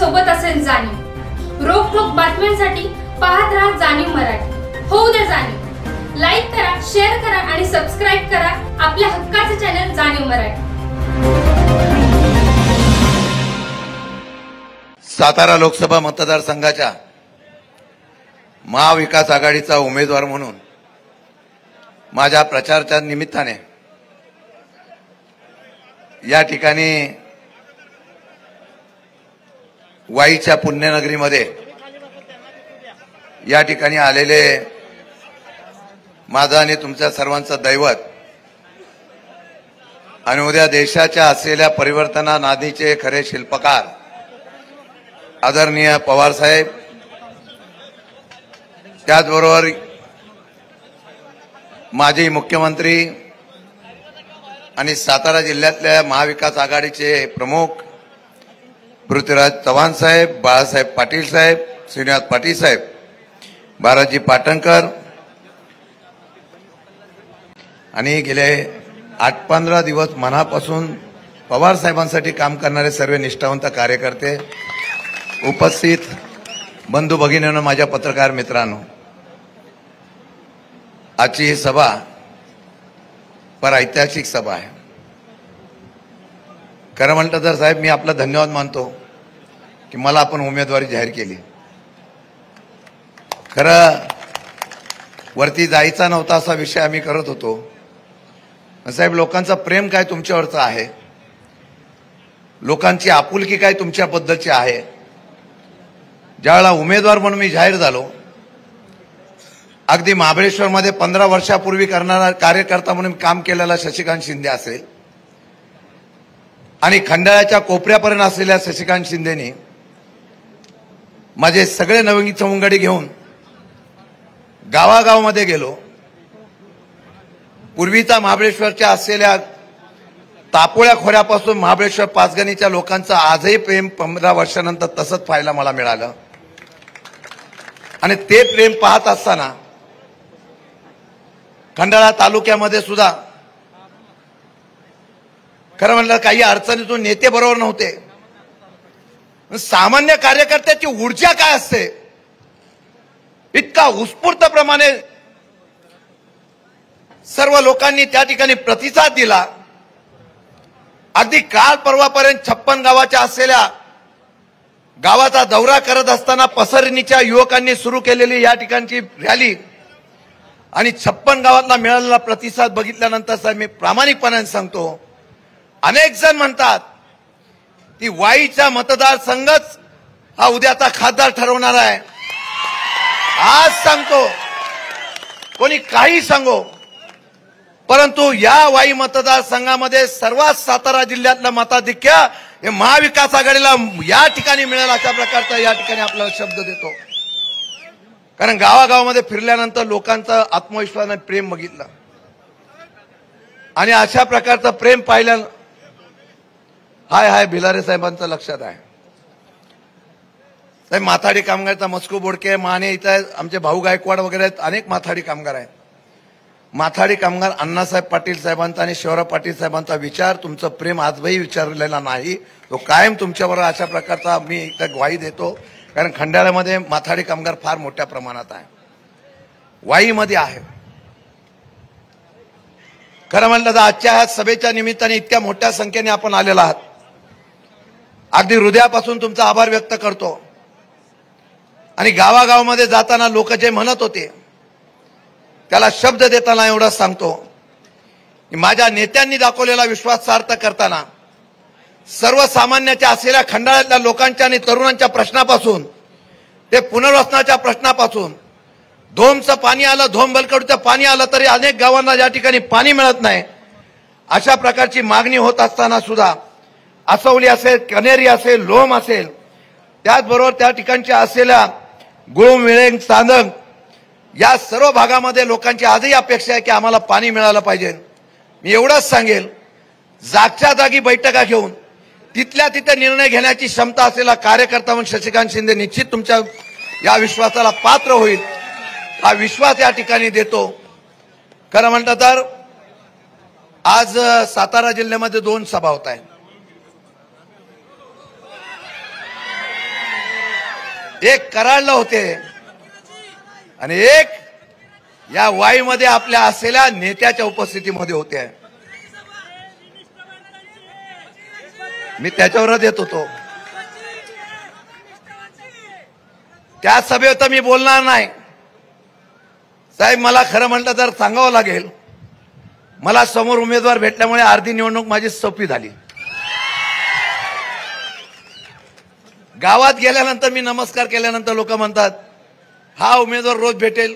सोबत असेल जाणीव। रोखोक बातम्यांसाठी पाहत राहा जाणीव मराठी। होऊ द्या जाणीव। लाईक करा, शेअर करा आणि सबस्क्राईब करा आपल्या हक्काचे चॅनल जाणीव मराठी। सातारा लोकसभा मतदारसंघाच्या महाविकास आघाडीचा उमेदवार म्हणून माझ्या प्रचाराच्या निमित्ताने या ठिकाणी वाईच्या पुण्यनगरीमध्ये या ठिकाणी आलेले माझं आणि तुमच्या सर्वांचं दैवत आणि उद्या देशाच्या असलेल्या परिवर्तना नादीचे खरे शिल्पकार आदरणीय पवार साहेब, त्याचबरोबर माजी मुख्यमंत्री आणि सातारा जिल्ह्यातल्या महाविकास आघाडीचे प्रमुख पृथ्वीराज चव्हाण साहेब, बाळासाहेब पाटील साहेब, श्रीनिवास पाटील साहेब, बालाजी पाटणकर आणि गेले 8-15 दिवस मनापासून पवार साहेबांसाठी काम करणारे सर्व निष्ठावंत कार्यकर्ते, उपस्थित बंधू भगिनींनो, माझ्या पत्रकार मित्रांनो, आजची ही सभा फार ऐतिहासिक सभा आहे। खरं म्हटलं तर साहेब, मी आपला धन्यवाद मानतो की मला आपण उमेदवारी जाहीर केली। खरं वरती जायचा नव्हता असा विषय आम्ही करत होतो। साहेब, लोकांचं प्रेम काय तुमच्यावरचं आहे, लोकांची आपुलकी काय तुमच्याबद्दलची आहे। ज्यावेळेला उमेदवार म्हणून मी जाहीर झालो, अगदी महाबळेश्वरमध्ये 15 वर्षापूर्वी करणारा कार्यकर्ता म्हणून काम केलेला शशिकांत शिंदे असेल आणि खंडाळ्याच्या कोपऱ्यापर्यंत असलेल्या शशिकांत शिंदेनी माझे सगळे नवीन सवंगडी घेऊन गावागावामध्ये गेलो। पूर्वीचा महाबळेश्वरच्या असलेल्या तापोळ्या खोऱ्यापासून महाबळेश्वर पाचगणीच्या लोकांचं आजही प्रेम 15 वर्षानंतर तसंच पाहायला मला मिळालं आणि ते प्रेम पाहत असताना खंडाळा तालुक्यामध्ये सुद्धा खरं म्हणलं काही अडचणीतून नेते बरोबर नव्हते। सामान्य कार्यकर्त्याची ऊर्जा काय असते, इतका उत्स्फूर्तप्रमाणे सर्व लोकांनी त्या ठिकाणी प्रतिसाद दिला। अगदी काल परवापर्यंत 56 गावाच्या असलेल्या गावाचा दौरा करत असताना पसरणीच्या युवकांनी सुरू केलेली या ठिकाणची रॅली आणि 56 गावातला मिळालेला प्रतिसाद बघितल्यानंतर साहेब, मी प्रामाणिकपणे सांगतो, अनेक जण म्हणतात की वाईचा मतदारसंघच हा उद्याचा खासदार ठरवणार आहे। आज सांगतो, कोणी काही सांगो, परंतु या वाई मतदारसंघामध्ये सर्वात सातारा जिल्ह्यातलं मताधिक्य हे महाविकास आघाडीला या ठिकाणी मिळेल अशा प्रकारचा या ठिकाणी आपल्याला शब्द देतो। कारण गावागावामध्ये फिरल्यानंतर लोकांचा आत्मविश्वासाने प्रेम बघितलं आणि अशा प्रकारचं प्रेम पाहिलं। हाय भिलारे साहेबांचं लक्षात आहे साहेब, माथाडी कामगारचा मस्कू बोडके, माने इथं आमचे भाऊ गायकवाड वगैरे आहेत, अनेक माथाडी कामगार आहेत। माथाडी कामगार अण्णासाहेब पाटील साहेबांचा आणि शिवराव पाटील साहेबांचा विचार, तुमचं प्रेम आजही विचारलेला नाही, तो कायम तुमच्यावर अशा प्रकारचा मी इथं ग्वाही देतो। कारण खंडाळ्यामध्ये माथाडी कामगार फार मोठ्या प्रमाणात आहे, वाईमध्ये आहे। खरं म्हणलं तर आजच्या ह्या सभेच्या निमित्ताने इतक्या मोठ्या संख्येने आपण आलेला आहात, अगदी हृदयापासून तुमचा आभार व्यक्त करतो। आणि गावागावामध्ये जाताना लोक जे म्हणत होते त्याला शब्द देताना एवढंच सांगतो की माझ्या नेत्यांनी दाखवलेला विश्वास सार्थ करताना सर्वसामान्याच्या असलेल्या खंडाळ्यातल्या लोकांच्या आणि तरुणांच्या प्रश्नापासून ते पुनर्वसनाच्या प्रश्नापासून, धोमचं पाणी आलं, धोम बलकडूचं पाणी आलं तरी अनेक गावांना या ठिकाणी पाणी मिळत नाही, अशा प्रकारची मागणी होत असताना सुद्धा असवली असेल, कनेरी असेल, लोम असेल, त्याचबरोबर त्या ठिकाणच्या असलेल्या गुळूम, विळेंग, चांदंग या सर्व भागामध्ये लोकांची आजही अपेक्षा आहे की आम्हाला पाणी मिळालं पाहिजे। मी एवढंच सांगेल, जागच्या जागी बैठका घेऊन तिथल्या तिथे निर्णय घेण्याची क्षमता असलेला कार्यकर्ता म्हणून शशिकांत शिंदे निश्चित तुमच्या या विश्वासाला पात्र होईल, हा विश्वास या ठिकाणी देतो। खरं म्हणतं तर आज सातारा जिल्ह्यामध्ये 2 सभा होत आहेत। एक कराडला होते आणि एक या वाईमध्ये आपल्या असलेल्या नेत्याच्या उपस्थितीमध्ये होते. मी त्याच्यावरच येत होतो. त्या सभेत तर मी बोलणार नाही साहेब. मला खरं म्हटलं तर सांगावं लागेल, मला समोर उमेदवार भेटल्यामुळे अर्धी निवडणूक माझी सोपी झाली. गावात गेल्यानंतर मी नमस्कार केल्यानंतर लोक म्हणतात हा उमेदवार रोज भेटेल,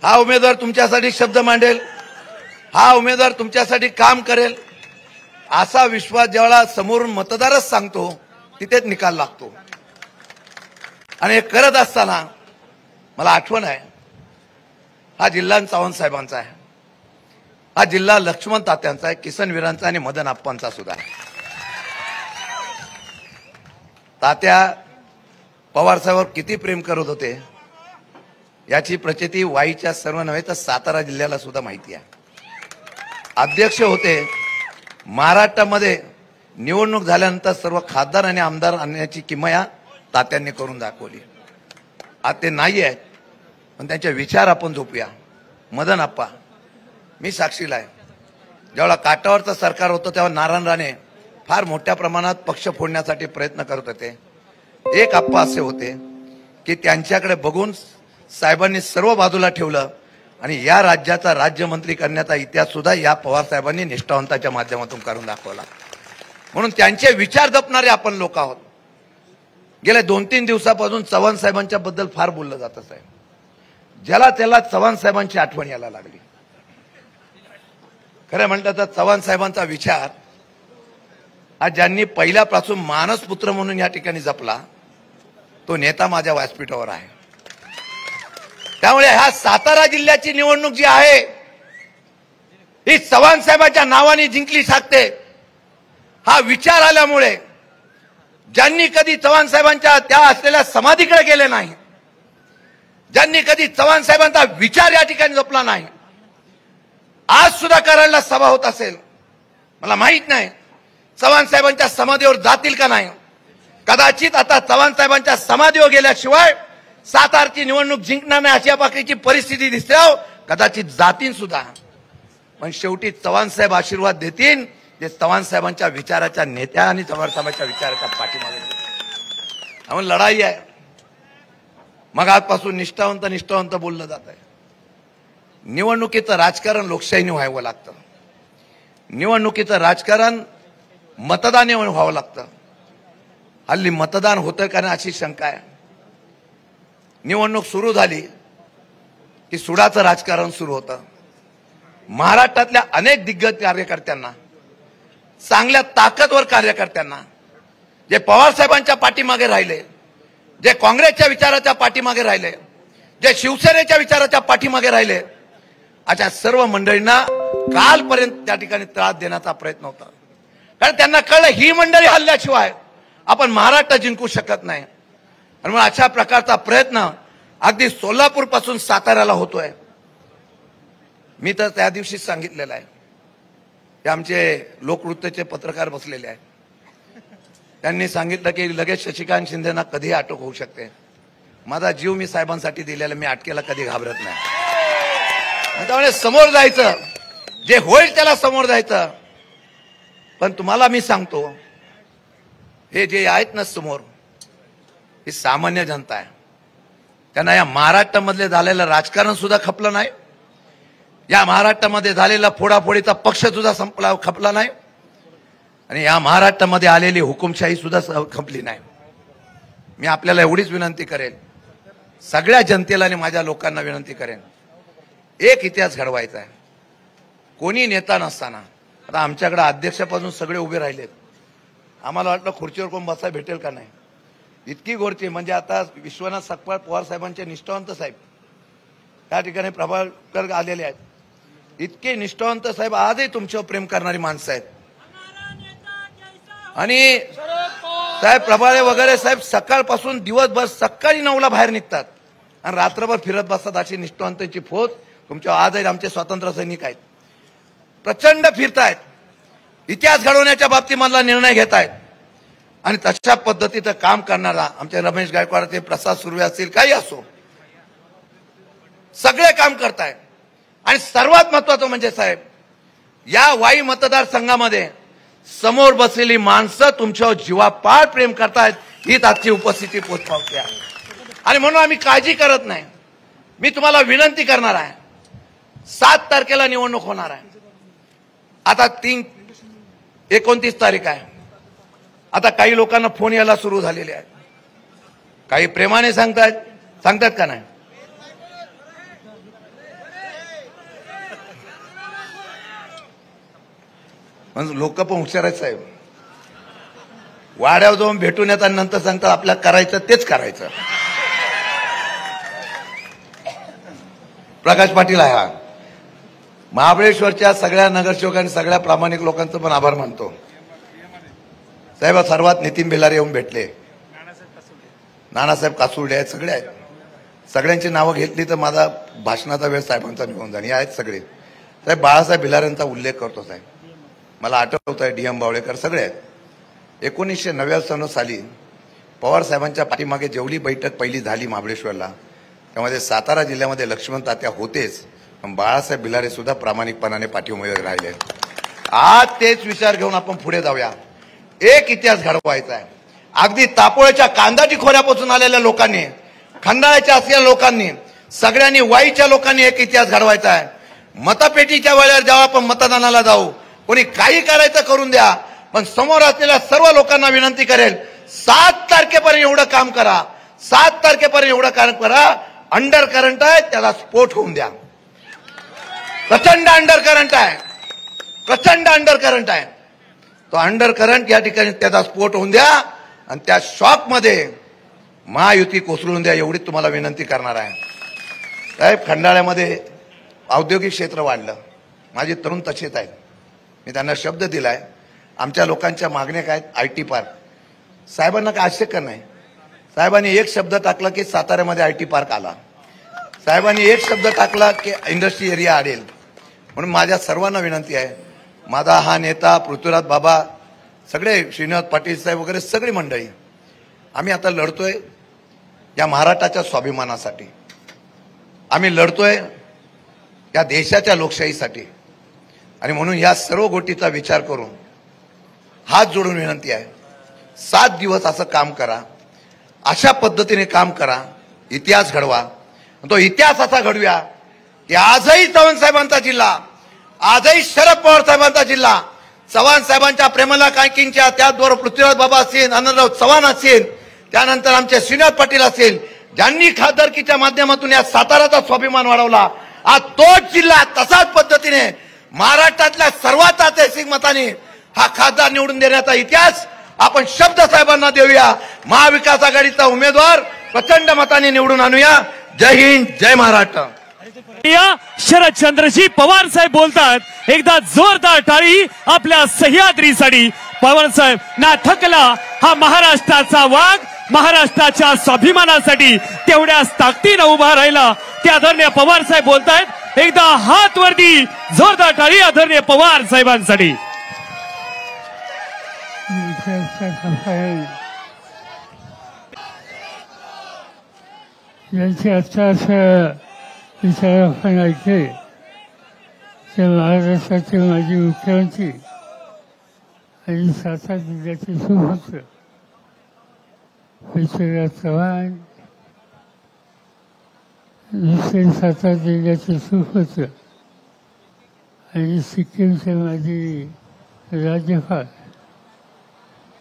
हा उमेदवार तुमच्यासाठी शब्द मांडेल, हा उमेदवार तुमच्यासाठी काम करेल. असा विश्वास ज्यावेळेला समोरून मतदारच सांगतो तिथेच निकाल लागतो. आणि हे करत असताना मला आठवण आहे, हा जिल्हा चव्हाण साहेबांचा आहे, हा जिल्हा लक्ष्मण तात्यांचा आहे, किसन वीरांचा आणि मदन आप्पांचा सुद्धा आहे. तात्या पवार साहेबांवर किती प्रेम करत होते याची प्रचिती वाईच्या सर्व नव्हे तर सातारा जिल्ह्याला सुद्धा माहिती आहे. अध्यक्ष होते. महाराष्ट्रामध्ये निवडणूक झाल्यानंतर सर्व खासदार आणि आमदार आणण्याची किमया तात्यांनी करून दाखवली. आज ते नाही आहेत पण त्यांचे विचार आपण झोपूया. मदन आप्पा, मी साक्षीला आहे, ज्यावेळेला काटावरचं सरकार होतं तेव्हा नारायण राणे फार मोठ्या प्रमाणात पक्ष फोडण्यासाठी प्रयत्न करत होते. एक आप्पा असे होते की त्यांच्याकडे बघून साहेबांनी सर्व बाजूला ठेवलं आणि या राज्याचा राज्यमंत्री करण्याचा इतिहास सुद्धा या पवार साहेबांनी निष्ठावंताच्या माध्यमातून करून दाखवला. म्हणून त्यांचे विचार जपणारे आपण लोक आहोत. गेल्या 2-3 दिवसापासून चव्हाण साहेबांच्या बद्दल फार बोललं जात आहे. ज्याला त्याला चव्हाण साहेबांची आठवण यायला लागली. खरं म्हटलं तर चव्हाण साहेबांचा विचार आज ज्यांनी पहिल्यापासून मानसपुत्र म्हणून या ठिकाणी जपला तो नेता माझ्या व्यासपीठावर आहे. त्यामुळे ह्या सातारा जिल्ह्याची निवडणूक जी आहे ही चव्हाण साहेबांच्या नावाने जिंकली शकते. हा विचार आल्यामुळे ज्यांनी कधी चव्हाण साहेबांच्या त्या असलेल्या समाधीकडे गेले नाही, ज्यांनी कधी चव्हाण साहेबांचा विचार या ठिकाणी जपला नाही, आज सुद्धा कराडला सभा होत असेल, मला माहित नाही चव्हाण साहेबांच्या समाधीवर जातील का नाही. कदाचित आता चव्हाण साहेबांच्या समाधीवर गेल्याशिवाय सातारची निवडणूक जिंकणार नाही अशा प्रकारची परिस्थिती दिसते. कदाचित जातील सुद्धा पण शेवटी चव्हाण साहेब आशीर्वाद देतील जे चव्हाण साहेबांच्या विचाराच्या नेत्या आणि चव्हाण साहेबांच्या विचाराच्या पाठीमागे. म्हणून लढाई आहे. मग आजपासून निष्ठावंत बोललं जात आहे. निवडणुकीचं राजकारण लोकशाहीने व्हावं लागतं. निवडणुकीचं राजकारण मतदाने व्हावं लागतं. हल्ली मतदान होतं का नाही अशी शंका आहे. निवडणूक सुरू झाली की सुडाचं राजकारण सुरू होतं. महाराष्ट्रातल्या अनेक दिग्गज कार्यकर्त्यांना, चांगल्या ताकदवर कार्यकर्त्यांना, जे पवार साहेबांच्या पाठीमागे राहिले, जे काँग्रेसच्या विचाराच्या पाठीमागे राहिले, जे शिवसेनेच्या विचाराच्या पाठीमागे राहिले, अशा सर्व मंडळींना कालपर्यंत त्या ठिकाणी त्रास देण्याचा प्रयत्न होता. कारण त्यांना कळलं ही मंडळी हल्ल्याशिवाय आपण महाराष्ट्र जिंकू शकत नाही. आणि मग अशा प्रकारचा प्रयत्न अगदी सोलापूर पासून साताऱ्याला होतोय. मी तर त्या दिवशी सांगितलेलं आहे. ते आमचे लोकवृत्तचे पत्रकार बसलेले आहेत. त्यांनी सांगितलं की लगेच शशिकांत शिंदेना कधी अटक होऊ शकते. माझा जीव मी साहेबांसाठी दिलेला, मी अटकेला कधी घाबरत नाही. त्यामुळे समोर जायचं, जे होईल त्याला समोर जायचं. पण तुम्हाला मी सांगतो, हे जे आहेत ना समोर, ही सामान्य जनता आहे. त्यांना या महाराष्ट्रामधले झालेलं राजकारण सुद्धा खपलं नाही. या महाराष्ट्रामध्ये झालेला फोडाफोडीचा पक्ष सुद्धा खपला नाही. आणि या महाराष्ट्रामध्ये आलेली हुकुमशाही सुद्धा खपली नाही. मी आपल्याला एवढीच विनंती करेन, सगळ्या जनतेला आणि माझ्या लोकांना विनंती करेन, एक इतिहास घडवायचा आहे. कोणी नेता नसताना आता आमच्याकडे अध्यक्षापासून सगळे उभे राहिलेत. आम्हाला वाटलं खुर्चीवर कोण बसा भेटेल का नाही. इतकी गोडची म्हणजे आता विश्वनाथ सकपाळ पवार साहेबांचे निष्ठावंत साहेब त्या ठिकाणी प्रभाकर आलेले आहेत. इतके निष्ठावंत साहेब आजही तुमच्यावर प्रेम करणारी माणसं आहेत. आणि साहेब प्रभाळे वगैरे साहेब सकाळपासून दिवसभर सकाळी 9ला बाहेर निघतात आणि रात्रभर फिरत बसतात. अशी निष्ठावंतांची फौज तुमच्या आजही आमचे स्वातंत्र्य सैनिक आहेत. प्रचंड फिरतायत, इतिहास घडवण्याच्या बाबतीत मला निर्णय घेत आहेत. आणि तशा पद्धतीचं काम करणारा आमचे रमेश गायकवाड ते प्रसाद सुर्वे असतील काही असो सगळे काम करताय। आणि सर्वात महत्वाचं म्हणजे साहेब या वाई मतदारसंघामध्ये समोर बसलेली माणसं तुमच्यावर जीवापाड प्रेम करतायत हीच आजची उपस्थिती पोचपावती आहे। आणि म्हणून आम्ही काळजी करत नाही। मी तुम्हाला विनंती करणार आहे 7 तारखेला निवडणूक होणार आहे। आता 29 तारीख आहे। आता काही लोकांना फोन यायला सुरू झालेले आहेत, काही प्रेमाने सांगतात का नाही? म्हणजे लोक पण हुशार आहेत साहेब, वाड्यावर जाऊन भेटून येतात नंतर सांगतात आपल्याला करायचं तेच करायचं। प्रकाश पाटील आहे हा महाबळेश्वरच्या सगळ्या नगरसेवकांनी सगळ्या प्रामाणिक लोकांचं पण आभार मानतो साहेब। सर्वात नितीन बेलारे येऊन भेटले, नानासाहेब कासुर्डे आहेत, सगळे आहेत। सगळ्यांची नावं घेतली तर माझा भाषणाचा वेळ साहेबांचा निघून जाईल। आहेत सगळे साहेब। बाळासाहेब भिलारेंचा उल्लेख करतो साहेब, मला आठवत आहे DM बावळेकर सगळे आहेत। 1999 साली पवार साहेबांच्या पाठीमागे जेवढी बैठक पहिली झाली महाबळेश्वरला त्यामध्ये सातारा जिल्ह्यामध्ये लक्ष्मण तात्या होतेच, पण बाळासाहेब भिलारे सुद्धा प्रामाणिकपणाने पाठीमागे राहिले। आज तेच विचार घेऊन आपण पुढे जाऊया। एक इतिहास घडवायचा आहे। अगदी तापोळ्याच्या कांदाटी खोऱ्यापासून आलेल्या लोकांनी, खंडाळ्याच्या असलेल्या लोकांनी, सगळ्यांनी वाईच्या लोकांनी एक इतिहास घडवायचा आहे। मतपेटीच्या वेळेला जेव्हा आपण मतदानाला जाऊ कोणी काही करायचं करून द्या, पण समोर असलेल्या सर्व लोकांना विनंती करेल 7 तारखेपर्यंत एवढं काम करा, 7 तारखेपर्यंत एवढं काम करा। अंडर करंट आहे त्याला स्फोट होऊन द्या। प्रचंड अंडर करंट आहे, प्रचंड अंडर करंट आहे। तो अंडर करंट या ठिकाणी त्याचा स्फोट होऊन द्या आणि त्या शॉक मध्ये महायुती कोसळून द्या एवढी तुम्हाला विनंती करणार आहे साहेब। खंडाळ्यामध्ये औद्योगिक क्षेत्र वाढलं, माझे तरुण तसेच आहेत। मी त्यांना शब्द दिलाय आमच्या लोकांच्या मागण्या काय IT पार्क। साहेबांना काय आश्चर्य नाही, साहेबांनी एक शब्द टाकला की साताऱ्यामध्ये IT पार्क आला, साहेबांनी एक शब्द टाकला की इंडस्ट्री एरिया आडेल। म्हणून माझ्या सर्वांना विनंती आहे, माझा हा नेता पृथ्वीराज बाबा, सगळे श्रीनिवास पाटील साहेब वगैरे सगळी मंडळी, आम्ही आता लढतोय या महाराष्ट्राच्या स्वाभिमानासाठी, आम्ही लढतोय या देशाच्या लोकशाहीसाठी। आणि म्हणून या सर्व गोष्टीचा विचार करून हात जोडून विनंती आहे 7 दिवस असं काम करा, अशा पद्धतीने काम करा, इतिहास घडवा। तो इतिहास असा घडूया की आजही चव्हाण साहेबांचा जिल्हा, आजही शरद पवार साहेबांचा जिल्हा, चव्हाण साहेबांच्या प्रेमला कायकिंच्या त्याचबरोबर पृथ्वीराज बाबा असतील, आनंदराव चव्हाण असतील, त्यानंतर आमचे श्रीनाथ पाटील असतील, ज्यांनी खासदारकीच्या माध्यमातून या साताराचा स्वाभिमान वाढवला। आज तोच जिल्हा तसाच पद्धतीने महाराष्ट्रातल्या सर्वात ऐतिहासिक मताने हा खासदार निवडून देण्याचा इतिहास आपण शब्द साहेबांना देऊया। महाविकास आघाडीचा उमेदवार प्रचंड मताने निवडून आणूया। जय हिंद, जय महाराष्ट्र। शरदचंद्रजी पवार साहेब बोलतात, एकदा जोरदार टाळी आपल्या सह्याद्रीसाठी। पवार साहेब ना थकला हा महाराष्ट्राचा वाघ, महाराष्ट्राच्या स्वाभिमानासाठी तेवढ्याच ताकदीने उभा राहिला ते आदरणीय पवार साहेब बोलतायत। एकदा हात वरती, जोरदार टाळी आदरणीय पवार साहेबांसाठी। यांची अर्थार्थ विचारापण ऐकले ते महाराष्ट्राचे माजी मुख्यमंत्री आणि सातारा जिल्ह्याचे सुपुत्र पृथ्वीराज चव्हाण, दुसरे सातारा जिल्ह्याचे सुपुत्र आणि सिक्कीमचे माजी राज्यपाल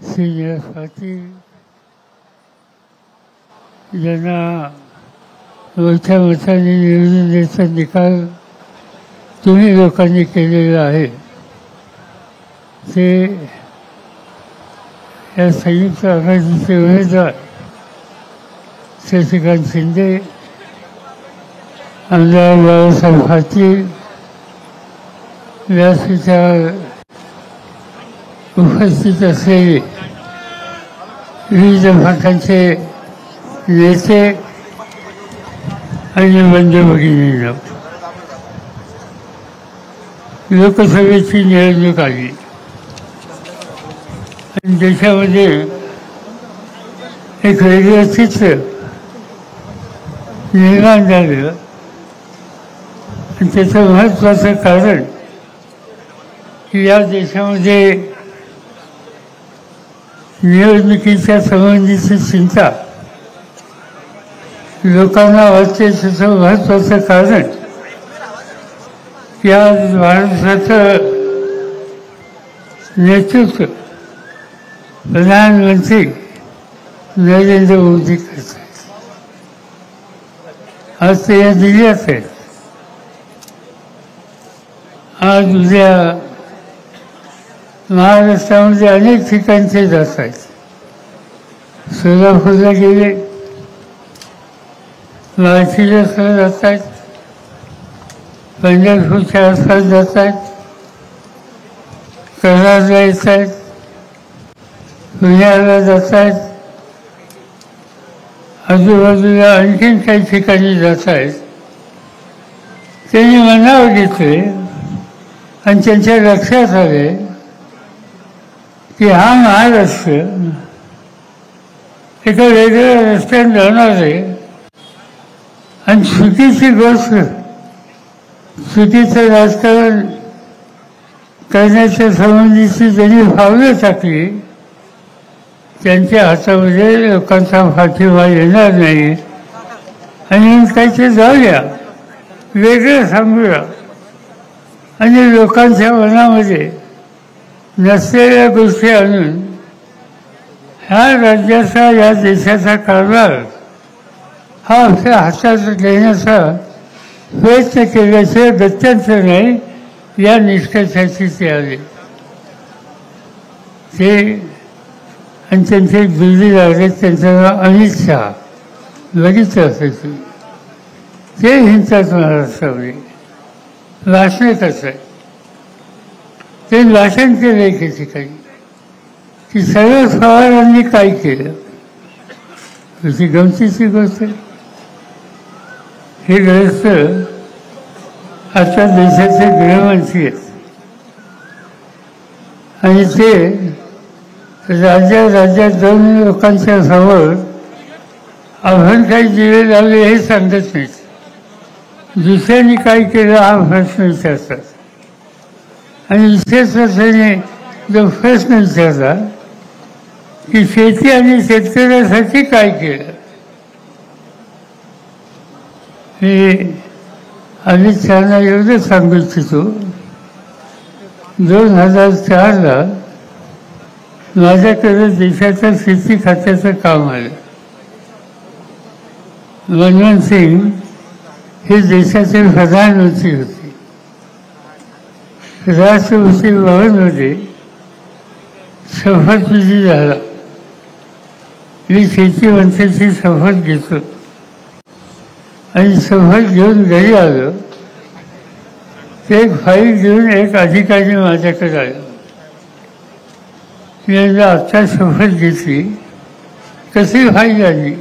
श्रीनिवास पाटील यांना मोठ्या मताने निवडून द्यायचा निकाल तुम्ही लोकांनी केलेला आहे। ते या संयुक्त आघाडीचे उमेदवार शशिकांत शिंदे, आमदार बाळासाहेब पाटील, व्यासपीठावर उपस्थित असलेले विविध पक्षांचे नेते आणि बंधू भगिनींनो, लोकसभेची निवडणूक आली आणि देशामध्ये एक वेगळं चित्र निर्माण झालेलं आणि त्याचं महत्त्वाचं कारण की या देशामध्ये निवडणुकीच्या संबंधीची चिंता लोकांना वाटते. त्याचं महत्त्वाचं कारण की आज महाराष्ट्राचं नेतृत्व प्रधानमंत्री नरेंद्र मोदी करतात. आज ते या दिल्लीत आहेत. आज उद्या महाराष्ट्रामध्ये अनेक ठिकाणचे जात आहेत. सोलापूरला गेले, माळशिरसला जात आहेत, पंढरपूरच्या आसपास जात आहेत, कराडला येत आहेत, पुण्याला जात आहेत, आजूबाजूला आणखीन काही ठिकाणी जात आहेत. त्यांनी मनावर घेतले आणि त्यांच्या लक्षात आले की हा महाराष्ट्र एका वेगळ्या रस्त्याने जाणार आहे आणि चुकीची गोष्ट, चुकीचं राजकारण करण्याच्या संबंधीची ज्यांनी पावलं टाकली त्यांच्या हातामध्ये लोकांचा पाठिंबा येणार नाही. आणि काहीतरी जाऊया, वेगळं सांगूया आणि लोकांच्या मनामध्ये नसलेल्या गोष्टी आणून ह्या राज्याचा, या देशाचा कारभार हा आपल्या हातात घेण्याचा प्रयत्न केल्याशिवाय गत्यंतर नाही या निष्कर्षाची ते आले. ते आणि त्यांचे एक बिल्ली लागले, त्यांचं नाव अमित शहा, बघितलं असायचं. ते हिंतात महाराष्ट्रामध्ये भाषण कसं आहे. ते भाषण केलं एके ठिकाणी की शरद पवारांनी काय केलं. तुझी गमतीची गोष्ट आहे. हे ग्रस्त आता देशाचे गृहमंत्री आहेत आणि ते राज्यात जाऊन लोकांच्या समोर आपण काही दिवे लावले हे सांगत नाहीत. दुसऱ्यांनी काय केलं हा प्रश्न विचारतात. आणि विशेष त्याने जो प्रश्न विचारला की शेती आणि शेतकऱ्यासाठी काय केलं, हे अमित शहाना एवढं सांगू इच्छितो. 2004ला माझ्याकडे देशाच्या शेती खात्याचं काम आलं. मनमोहन सिंग हे देशाचे प्रधानमंत्री होते. राष्ट्रपती भवनमध्ये शपथविधी झाला. मी शेती मंत्र्याची शपथ घेतो आणि शपथ घेऊन घरी आलो. ते एक फाईल घेऊन एक अधिकारी माझ्याकडे आला. मी आत्ता शपथ घेतली, कशी फाईल आली.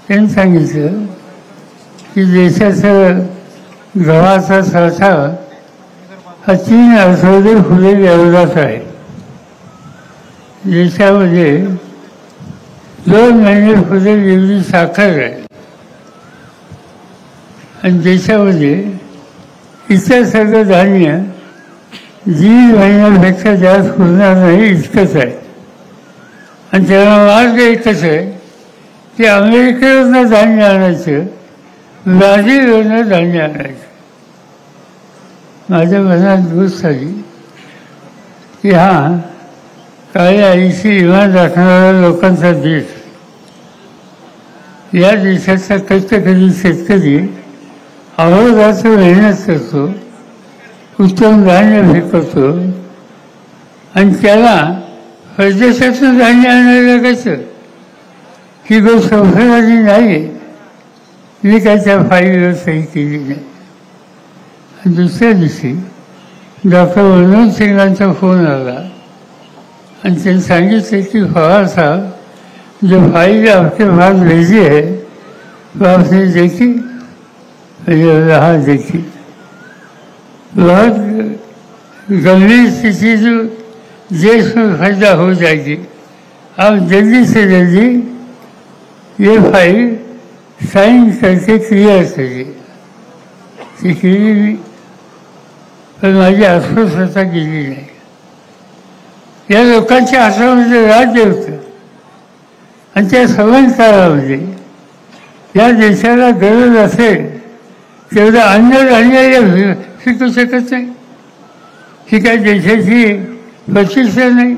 त्यांनी सांगितलं की देशाचं गव्हाचा साठा हा 3 आठवडे पुढे एवढाच आहे. देशामध्ये 2 महिने पुढे एवढी साखर आहे आणि देशामध्ये इतर सगळं धान्य 1.5 महिन्यापेक्षा जास्त पुरणार नाही इतकंच आहे. आणि त्याला मार्ग एकच आहे की अमेरिकेवरनं धान्य आणायचं, ब्राझीलवरनं धान्य आणायचं. माझ्या मनात गोष्ट आली की हा काळ्या आईशी इमान राखणाऱ्या लोकांचा देश, या देशाचा कष्टकरी शेतकरी अहोरात्र मेहनत करतो, उत्तम धान्य पिकवतो आणि त्याला परदेशातून धान्य आणायला लागायचं. ही गोष्ट संशोधनाची नाही. मी काय त्या फाईलवर सही केली नाही. दुसऱ्या दिवशी डॉक्टर मनमोहन सिंगांचा फोन आला आणि त्यांनी सांगितलं की पवार साहब, जो फाइल आपके पास भेजी है वो आपने देखी? हाँ देखी. बहुत गंभीर स्थिति जो देश में पैदा हो जाएगी आप जल्दी से जल्दी ये फाइल साइन करके क्लियर करिए. ती केली मी, पण माझी अस्वस्थता गेली नाही. या लोकांच्या हातामध्ये राज्य होतं आणि त्या समान काळामध्ये या देशाला गरज असेल तेवढं अन्न धान्य शिकू शकत नाही. ही काय देशाची प्रतिष्ठा नाही.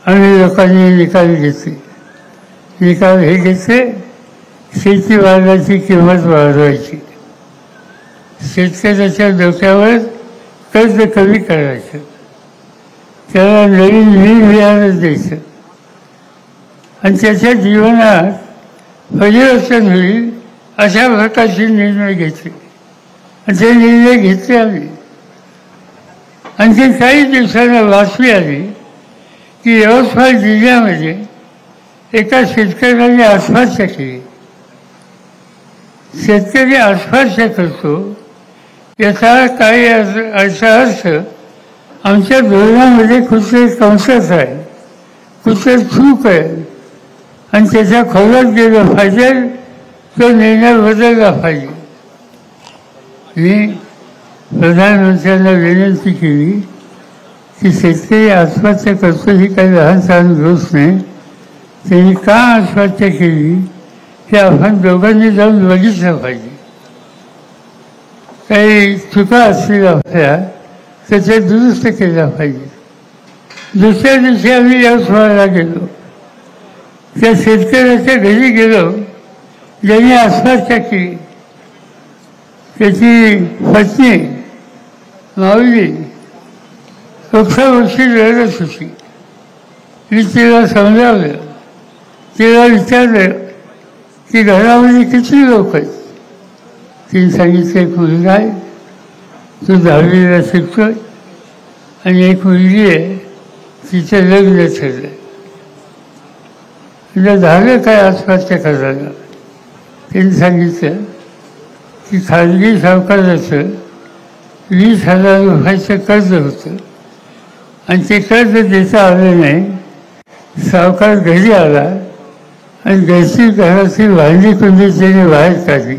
आणि लोकांनी निकाल घेतले. निकाल हे घेतले शेतीमालाची किंमत वाढवायची, शेतकऱ्याच्या डोक्यावर कर्ज कमी करायचं, त्याला नवीन बियाणं द्यायचं आणि त्याच्या जीवनात परिवर्तन होईल अशा प्रकारचे निर्णय घेतले. आणि ते निर्णय घेतले आम्ही. आणखी काही दिवसांना बातमी आली की यवतमाळ जिल्ह्यामध्ये एका शेतकऱ्याने आत्महत्या केली. शेतकरी आत्महत्या करतो याचा काही अर्थ आमच्या धोरणामध्ये कुठे कमतरता आहे, कुठे चूक आहे आणि त्याच्या खोलात गेलं पाहिजे, तो निर्णय बदलला पाहिजे. मी प्रधानमंत्र्यांना विनंती केली की शेतकरी आत्महत्या करतो ही काही लहान सहान गोष्ट नाही. त्यांनी का आत्महत्या केली हे आपण दोघांनी जाऊन बघितलं पाहिजे. काही चुका असतील आपल्या तर ते दुरुस्त केल्या पाहिजे. दुसऱ्या दिवशी आम्ही यवतमाळला गेलो. त्या शेतकऱ्याच्या घरी गेलो ज्यांनी आत्महत्या केली. त्याची पत्नी माऊली वर्षी रडत होती. मी तिला समजावलं, तिला विचारलं की घरामध्ये किती लोक आहेत. तिने सांगितलं एक मुलगा आहे, तो 10वीला शिकतोय आणि एक मुलगी आहे, तिचं लग्न ठरलं. तिला झालं काय आत्महत्या करायला. तिने सांगितलं की खाजगी सावकाराचं 20,000 रुपयाचं कर्ज होतं आणि ते कर्ज देता आलं नाही. सावकार घरी आला आणि घराची भांडी कुंडी त्याने बाहेर काढली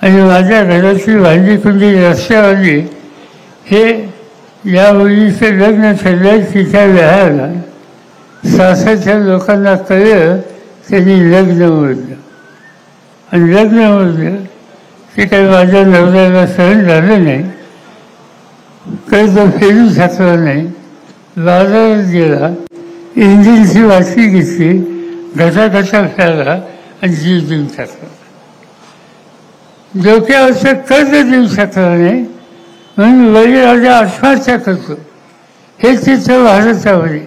आणि माझ्या घराची भांडी कुंडी रस्त्यावरली. हे या मुलीचं लग्न ठरलं. तिच्या व्याहाला सासरच्या लोकांना कळलं. त्यांनी लग्न मोडलं आणि लग्न मोडलं ते काही माझ्या नवऱ्याला सहन झालं नाही. कर्ज फेडू शकलं नाही. बाजारात गेला, इंजिनची वाटली घेतली, घटाघटा फेडला आणि जीव देऊन टाकला. डोक्यावरचं कर्ज देऊ शकला नाही म्हणून वडीलराजा आत्महत्या करतो. हे चित्र भारतामध्ये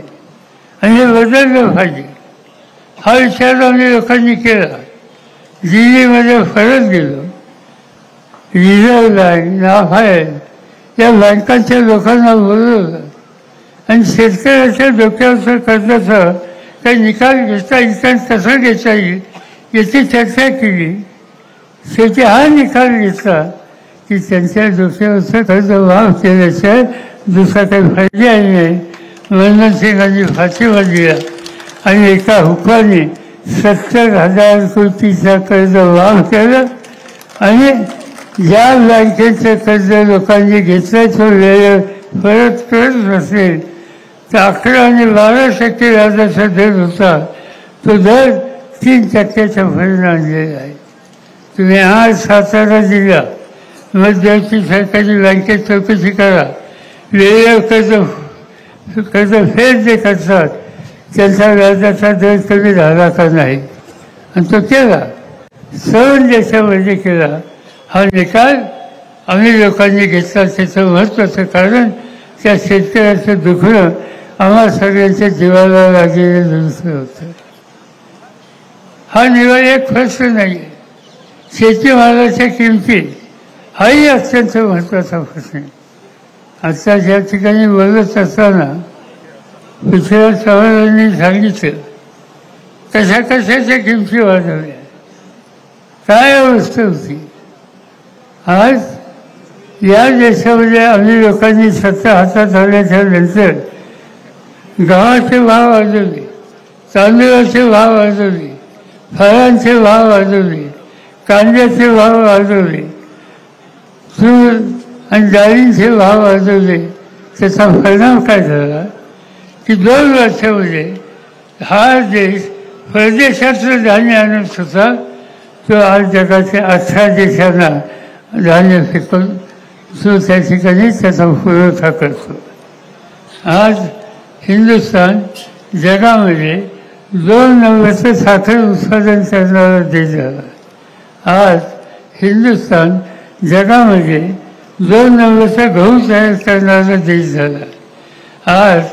आणि हे बदललं पाहिजे. हा विचार आम्ही लोकांनी केला. दिल्लीमध्ये परत गेलो. रिझर्व्ह बँक, नाफाड या बँकांच्या लोकांना बोलवलं आणि शेतकऱ्याच्या डोक्यावरचं कर्जाचा काही निकाल घेता येईल, कसा घेता येईल याची चर्चा केली. शेवटी हा निकाल घेतला की त्यांच्या डोक्यावरचं कर्ज माफ केल्याशिवाय दुसरा काही फायदा नाही. मनमोहन सिंगांनी फाशीमा दिला आणि एका हुकमाने 70,000 कोटीचं कर्ज माफ केलं आणि ज्या बँकेचं कर्ज लोकांनी घेतलं तो वेळेवर परत करत नसेल तर 11 आणि 12% व्याजाचा दर होता, तो दर 3% भरून आणलेला आहे. तुम्ही आज सातारा जिल्हा मध्यवर्ती सरकारी बँकेत चौकशी करा. वेळेवर कर्ज फेड जे करतात त्यांचा व्याजाचा दर कमी झाला का नाही आणि तो केला. सर्व देशामध्ये केला. हा निकाल आम्ही लोकांनी घेतला. त्याचं महत्त्वाचं कारण त्या शेतकऱ्याचं दुखणं आम्हा सगळ्यांच्या जीवाला लागलेलं दुसरं होतं. हा निवड एक प्रश्न नाही आहे. शेतीमालाच्या किमती हाही अत्यंत महत्त्वाचा प्रश्न आहे. आता ज्या ठिकाणी बोलत असताना पृथ्वीराज चव्हाणांनी सांगितलं कशा कशाच्या किमती वाढवल्या, काय अवस्था होती. आज या देशामध्ये आम्ही लोकांनी सत्ता हातात आल्याच्या नंतर गव्हाचे भाव वाढवले, तांदूळाचे भाव वाढवले, फळांचे भाव वाढवले, कांद्याचे भाव वाढवले, तूर आणि डाळींचे भाव वाढवले. त्याचा परिणाम काय झाला की 2 वर्षामध्ये हा देश परदेशातलं धान्य आणत होता, तो आज जगाच्या 18 देशांना धान्य फेकून तो त्या ठिकाणी त्याचा पुरवठा करतो. आज हिंदुस्थान जगामध्ये 2 नंबरचं साखर उत्पादन करणारा देश झाला. आज हिंदुस्थान जगामध्ये 2 नंबरचा गहू तयार करणारा देश झाला. आज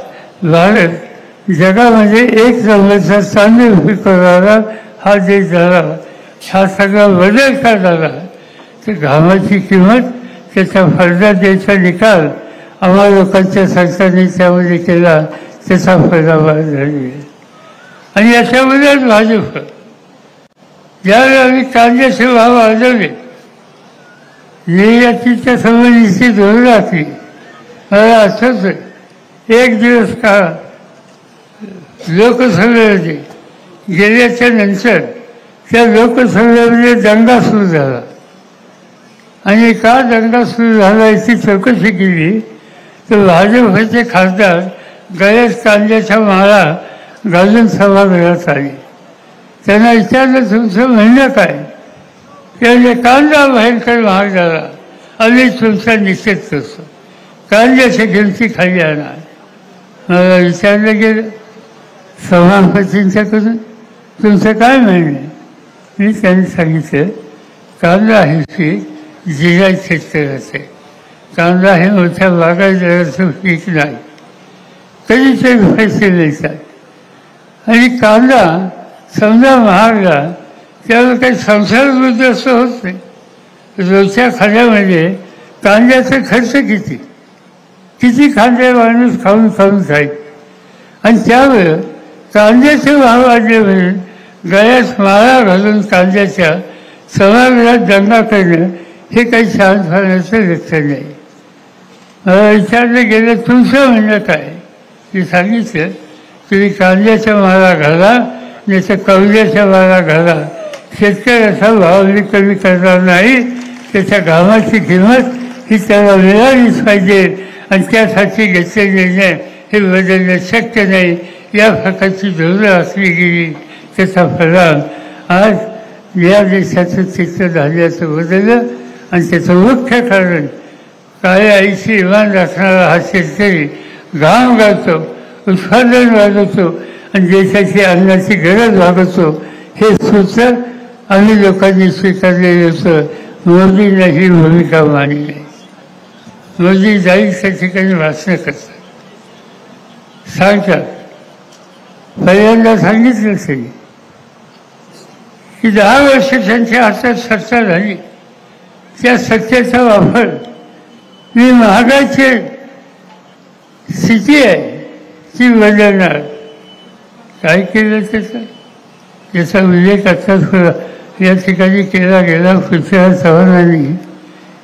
भारत जगामध्ये 1 नंबरचा तांदूळ पिकवणारा हा देश झाला. हा सगळा बदल का झाला तर घामाची किंमत, त्याचा फायदा द्यायचा निकाल आम्हा लोकांच्या सरकारने त्यामध्ये केला, त्याचा फायदा झालेला. आणि याच्याबद्दल भाजप ज्यावेळी आम्ही कांद्याचे भाव वाढवले, निर्यातीच्या संबंधीची धोरण आखली, मला असंच 1 दिवस का लोकसभेमध्ये गेल्याच्या नंतर त्या लोकसभेमध्ये दंगा सुरू झाला. आणि का दंगा सुरू झाला याची चौकशी केली तर भाजपचे खासदार गळ्यात कांद्याच्या माळा घालून सभागृहात आले. त्यांना विचारलं तुमचं म्हणणं काय? त्याने कांदा भयंकर महाग झाला, आम्ही तुमचा निषेध करतो, कांद्याच्या किमती खाली आणणार. मला विचारलं गेलं सभापतींच्याकडून तुमचं काय म्हणणं आहे? मी त्यांनी सांगितलं कांदा हे पीक जिल्ह्यात शेतकऱ्याचं आहे. कांदा हे मोठ्या बागायतदाराचं पीक नाही, कधीतरी पैसे मिळतात. आणि कांदा समजा महागला त्यावेळेला काही संसार उद्ध्वस्त होत नाही. रोजच्या खाण्यामध्ये कांद्याचा खर्च किती कांदे माणूस खाऊन खाईल. आणि त्यावेळेला कांद्याचे भाव वाढले म्हणून गळ्यात माळा घालून कांद्याच्या सभागृहात दंगा करणं हे काही शहाणपणाचं लक्षण नाही. मला विचारलं गेलं तुमचं म्हणणं काय? मी सांगितलं तुम्ही कांद्याच्या माळा घाला, नाही तर कवल्याच्या माळा घाला, शेतकऱ्याचा भाव मी कमी करणार नाही. त्याच्या घामाची किंमत ही त्याला मिळालीच पाहिजे आणि त्यासाठी घेतलेले निर्णय हे बदलणं शक्य नाही. या प्रकारची धोरणं आखली गेली, त्याचा परिणाम आज या देशाचं चित्र झाल्याचं बदललं. आणि त्याचं मुख्य कारण काळ्या आईची इमान राखणारा हा शेतकरी घाम घालतो, उत्पादन वाढवतो आणि देशाची अन्नाची गरज भागवतो. हे सूत्र आम्ही लोकांनी स्वीकारलेलं होतं. मोदींना ही भूमिका मानली नाही. मोदी जाईल त्या ठिकाणी भाषणं करतात, सांगतात. पहिल्यांदा सांगितलं तरी की 10 वर्ष त्यांच्या हातात सत्ता झाली, त्या सत्तेचा वापर मी महागाईची स्थिती आहे ती बदलणार. काय केलं त्याचा उल्लेख आत्ताच या ठिकाणी केला गेला. पृथ्वीराज चव्हाणांनी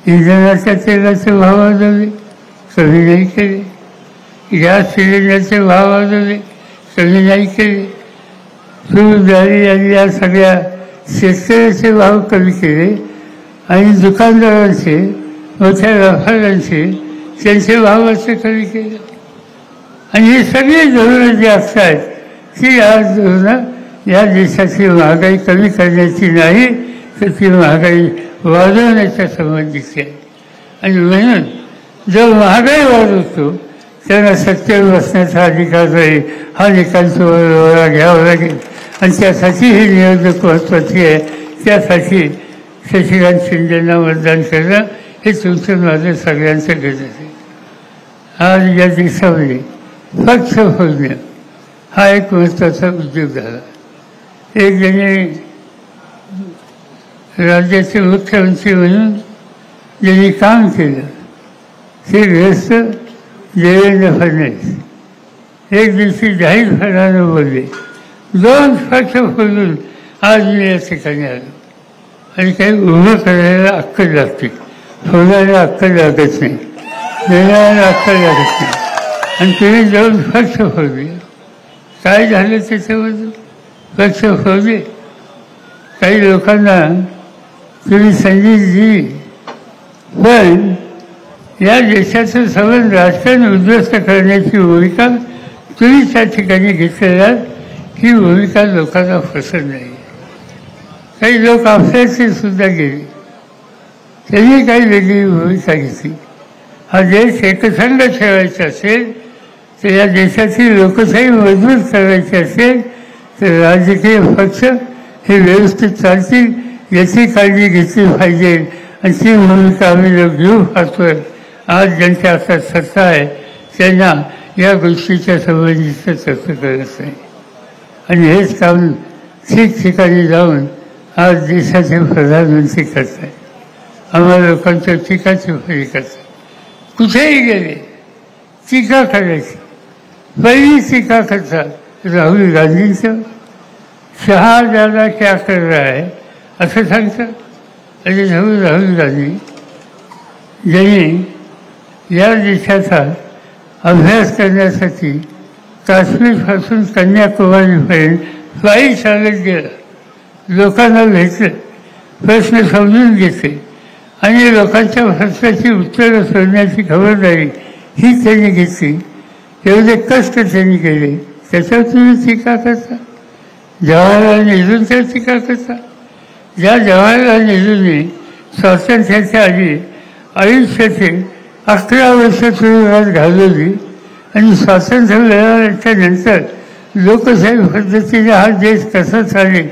इंधनाच्या तेलाचे भाव वाढवले, कमी नाही केले. गॅस सिलेंडरचे भाव वाढवले, कमी नाही केले. तूर डाळी आणि या सगळ्या शेतकऱ्याचे भाव कमी केले. आणि दुकानदारांचे, मोठ्या व्यापाऱ्यांचे, त्यांचे भाव असे कमी केले. आणि ही सगळी धोरणं जी असतात ती आज धोरणं या देशाची महागाई कमी करण्याची नाही, तर ती महागाई वाढवण्याच्या संबंधीची आहे. आणि म्हणून जो महागाई वाढवतो त्यांना सत्तेवर बसण्याचा अधिकार नाही, हा निकाल तुम्हाला घ्यावा लागेल. आणि त्यासाठी ही निवडणूक महत्त्वाची आहे. त्यासाठी शशिकांत शिंदेंना मतदान करणं हे तुमचं माझं सगळ्यांचं गरज आहे. आज या देशामध्ये पक्ष फोडणं हा एक महत्त्वाचा उद्योग झाला. एक जणी राज्याचे मुख्यमंत्री म्हणून ज्यांनी काम केलं ते ग्रस्त देवेंद्र फडणवीस एक दिवशी जाहीरपणाने बोलले, 2 पक्ष फोडून आज मी या ठिकाणी आलो. आणि काही उभं करायला अक्कल लागते, फोडायला अक्कल लागत नाही, देण्याला अक्कल लागत नाही. आणि तुम्ही जाऊन पक्ष फोडले. काय झालं त्याच्याबद्दल? पक्ष फोडले. काही लोकांना तुम्ही संधी दिली, पण या देशाचं सगळं राजकारण उद्ध्वस्त करण्याची भूमिका तुम्ही त्या ठिकाणी घेतलेल्या ही भूमिका लोकांना पसंत नाही. काही लोक आपल्याचे सुद्धा गेले, त्यांनी काही वेगळी भूमिका घेतली. हा देश एकसंघ ठेवायचा असेल तर या देशाची लोकशाही मजबूत करायची असेल तर राजकीय पक्ष हे व्यवस्थित चालतील याची काळजी घेतली पाहिजे. आणि ती भूमिका आम्ही लोक घेऊ पाहतोय. आज ज्यांच्या हातात सत्ता आहे त्यांना या गोष्टीच्या संबंधीचं चर्चा करत नाही. आणि हेच काम ठिकठिकाणी जाऊन आज देशाचे प्रधानमंत्री करत आहेत. आम्हाला लोकांच्या टीकाची फळी करतात. कुठेही गेले टीका करायची. पहिली टीका करतात राहुल गांधींचं. शहा ज्यादा क्या कर रहा है असं सांगतात. आणि राहुल गांधी ज्यांनी या देशाचा अभ्यास करण्यासाठी काश्मीरपासून कन्याकुमारीपर्यंत पायी चालत गेला, लोकांना भेटलं, प्रश्न समजून घेतले आणि लोकांच्या प्रश्नाची उत्तरं शोधण्याची खबरदारी ही त्यांनी घेतली. एवढे कष्ट त्यांनी केले, त्याच्यावर तुम्ही टीका करता. जवाहरलाल नेहरूंच्यावर टीका करता. ज्या जवाहरलाल नेहरूंनी स्वातंत्र्याच्या आधी आयुष्याचे 11 वर्ष तुरुंगात घालवली आणि स्वातंत्र्य मिळाल्याच्या नंतर लोकशाही पद्धतीने हा देश कसा चालेल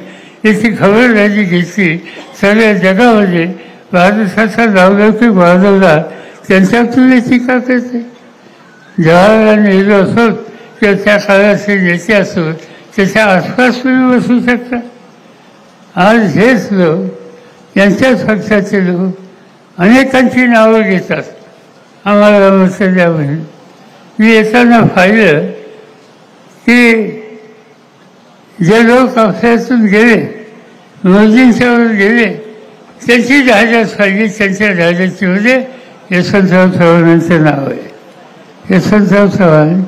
याची खबरदारी घेतली. सगळ्या जगामध्ये भारताचा नावलौकिक वाढवला, त्यांच्यावर तुम्ही टीका करते. जवाहरलाल नेहरू असोत किंवा त्या काळाचे नेते असोत, त्याच्या आसपास तुम्ही बसू शकता. आज हेच लोक, यांच्याच पक्षाचे लोक अनेकांची नावं घेतात आम्हाला मत द्या म्हणून. मी येताना पाहिलं की जे लोक पक्षातून गेले, मोदींच्यावर गेले, त्यांची जाहिरात पाहिजे. त्यांच्या जाहिरातीमध्ये यशवंतराव चव्हाणांचं नाव आहे. यशवंतराव चव्हाण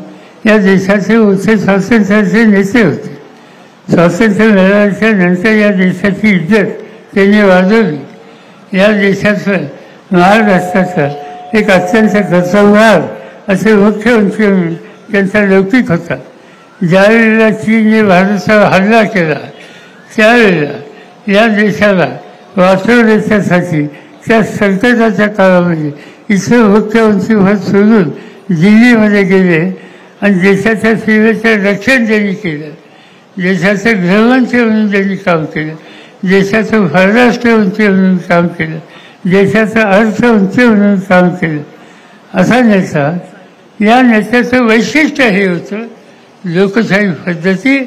या देशाचे उच्च स्वातंत्र्याचे नेते होते. स्वातंत्र्य मिळाल्याच्या नंतर या देशाची इज्जत त्यांनी वाढवली. या देशाचं, महाराष्ट्राचं एक अत्यंत कर्तव्यवान असे मुख्यमंत्री म्हणून त्यांचा लौकिक होता. ज्यावेळेला चीनने भारतावर हल्ला केला त्यावेळेला या देशाला वाचवण्यासाठी त्या संकटाच्या काळामध्ये इथं मुख्यमंत्री पद सोडून दिल्लीमध्ये गेले आणि देशाच्या सीमेचं रक्षण त्यांनी केलं. देशाचं गृहमंत्री म्हणून त्यांनी काम केलं. देशाचं परराष्ट्रमंत्री म्हणून काम केलं. देशाचं अर्थमंत्री म्हणून काम केलं. असा नेता, या नेत्याचं वैशिष्ट्य हे होतं लोकशाही पद्धती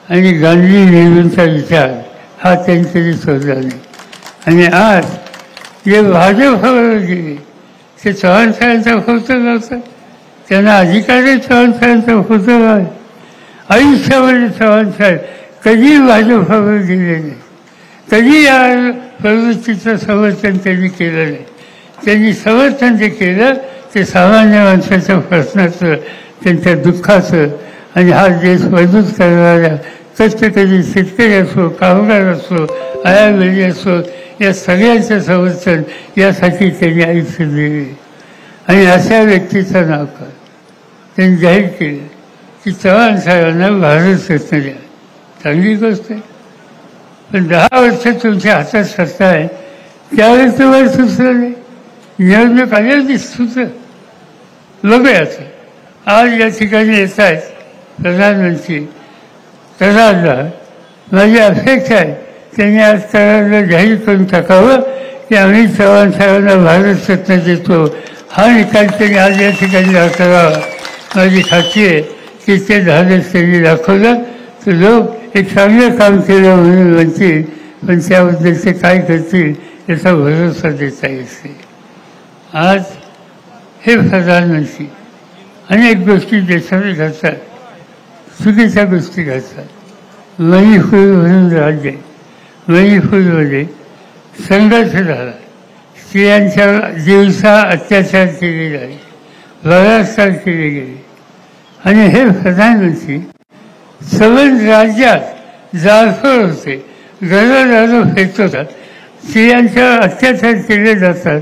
आणि गांधी नेहरूंचा विचार हा त्यांच्यानी शोधला नाही. आणि आज जे भाजपवर गेले ते चव्हाण साहेबांचा फोटो लावतात. त्यांना अधिकारी चव्हाण साहेबांचा फोटो लावला. आयुष्यामध्ये चव्हाण साहेब कधी भाजपवर गेले नाही. कधी या प्रवृत्तीचं समर्थन त्यांनी केलं नाही. त्यांनी समर्थन जे केलं ते सामान्य माणसाच्या प्रश्नाचं, त्यांच्या दुःखाचं आणि हा देश मजबूत करणाऱ्या कष्टकरी शेतकरी असो, कामगार असो, आयाबेली असो, या सगळ्यांचं समर्थन यासाठी त्यांनी आयुष्य दिले. आणि अशा व्यक्तीचं नाव कर त्यांनी जाहीर केलं की चव्हाण साहेबांना भारत रत्न द्या. चांगली गोष्ट आहे. पण 10 वर्ष तुमच्या हातात सत्ता आहे त्यावेळेस तुम्हाला सुचलं नाही. निवडणूक आल्यावरती सुचलं. बघूयाचं आज या ठिकाणी येत आहेत प्रधानमंत्री करारला. माझी अपेक्षा आहे त्यांनी आज करारला जाहीर करून टाकावं की आम्ही चव्हाण साहेबांना भारत रत्न देतो. हा निकाल त्यांनी आज या ठिकाणी दाखवावा. माझी खात्री आहे की ते धाडस त्यांनी दाखवलं तर लोक एक चांगलं काम केलं म्हणून म्हणतील, पण त्याबद्दल ते काय करतील याचा भरोसा देता येत नाही. आज हे प्रधानमंत्री अनेक गोष्टी देशाने घडतात, चुकीच्या गोष्टी घडतात. मणिपूर म्हणून राज्य आहे. मणिपूरमध्ये संघर्ष झाला. स्त्रियांच्या दिवसा अत्याचार केले गेले, बलात्कार केले गेले. आणि हे प्रधानमंत्री सवन राज्यात जाळफळ होते, घरोघरं फेकतात, स्त्रियांच्यावर अत्याचार केले जातात,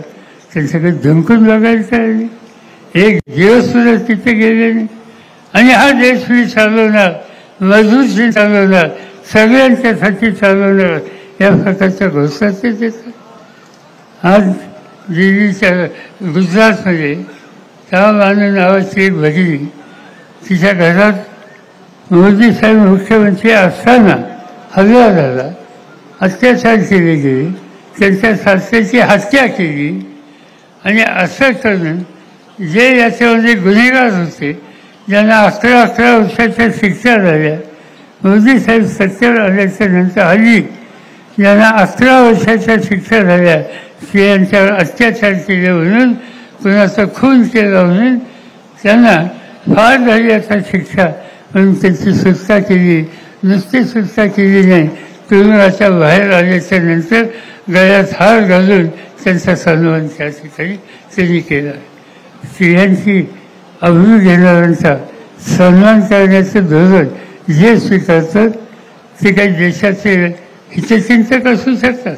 त्यांच्याकडे धमकून बघायला तयार, एक दिवस सुद्धा तिथे गेले नाही. आणि हा देश मी चालवणार, मजबूत चालवणार, सगळ्यांच्यासाठी चालवणार, या प्रकारच्या घोषणा ते देतात. आज दिल्लीच्या गुजरातमध्ये ताबानू नावाची एक भगिनी, तिच्या घरात मोदी साहेब मुख्यमंत्री असताना हल्ला झाला, अत्याचार केले गेले, त्यांच्या सासऱ्याची हत्या केली. आणि असं करून जे याच्यामध्ये गुन्हेगार होते, ज्यांना 11 वर्षाच्या शिक्षा झाल्या, मोदी साहेब सत्तेवर आल्याच्या नंतर हल्ली ज्यांना 11 वर्षाच्या शिक्षा झाल्या, स्त्रियांच्यावर अत्याचार केले म्हणून, कुणाचा खून केला म्हणून त्यांना फार झाली आता शिक्षा म्हणून त्यांची सुटका केली. नुसती सुटका केली नाही, तुरुंगाच्या बाहेर आल्याच्या नंतर गळ्यात हार घालून त्यांचा सन्मान त्या ठिकाणी त्यांनी केला. स्त्रियांची अभियोग घेणाऱ्यांचा सन्मान करण्याचं धोरण जे स्वीकारतात ते काही देशाचे हितचिंतक असू शकतात,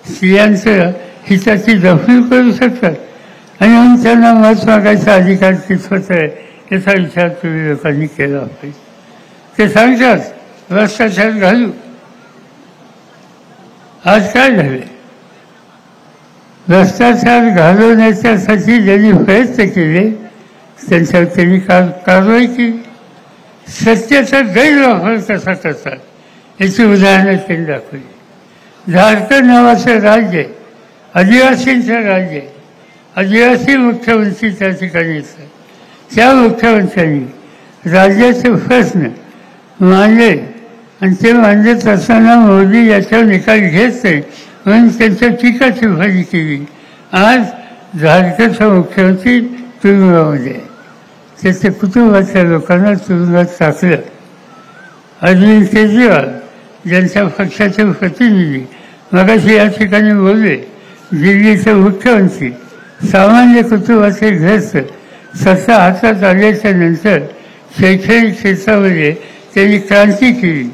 स्त्रियांचं हिताची जपणूक करू शकतात, आणि म्हणून त्यांना मत मागायचा अधिकार कितपत आहे याचा विचार तुम्ही लोकांनी केला पाहिजे. ते सांगतात भ्रष्टाचार घालू. आज काय झाले? भ्रष्टाचार घालवण्याच्यासाठी ज्यांनी प्रयत्न केले त्यांच्यावर त्यांनी कारवाई केली. सत्याचा गैरवापर कसा करतात याची उदाहरणं त्यांनी दाखवली. झारखंड नावाचं राज्य आहे, आदिवासींचं राज्य आहे, आदिवासी मुख्यमंत्री त्या ठिकाणी येतात. त्या मुख्यमंत्र्यांनी राज्याचे प्रश्न मांडले आणि ते मांडत असताना मोदी याच्यावर निकाल घेत नाही म्हणून त्यांच्या टीका टिप्पणी केली. आज झारखंडचा मुख्यमंत्री तुरुंगामध्ये आहे, त्याच्या कुटुंबाच्या लोकांना तुरुंगात टाकलं. अरविंद केजरीवाल ज्यांच्या पक्षाचे प्रतिनिधी मगाशी या ठिकाणी बोलले, दिल्लीचे मुख्यमंत्री सामान्य कुटुंबाचे ग्रस्त, सत्ता हातात आल्याच्या नंतर शैक्षणिक क्षेत्रामध्ये त्यांनी क्रांती केली.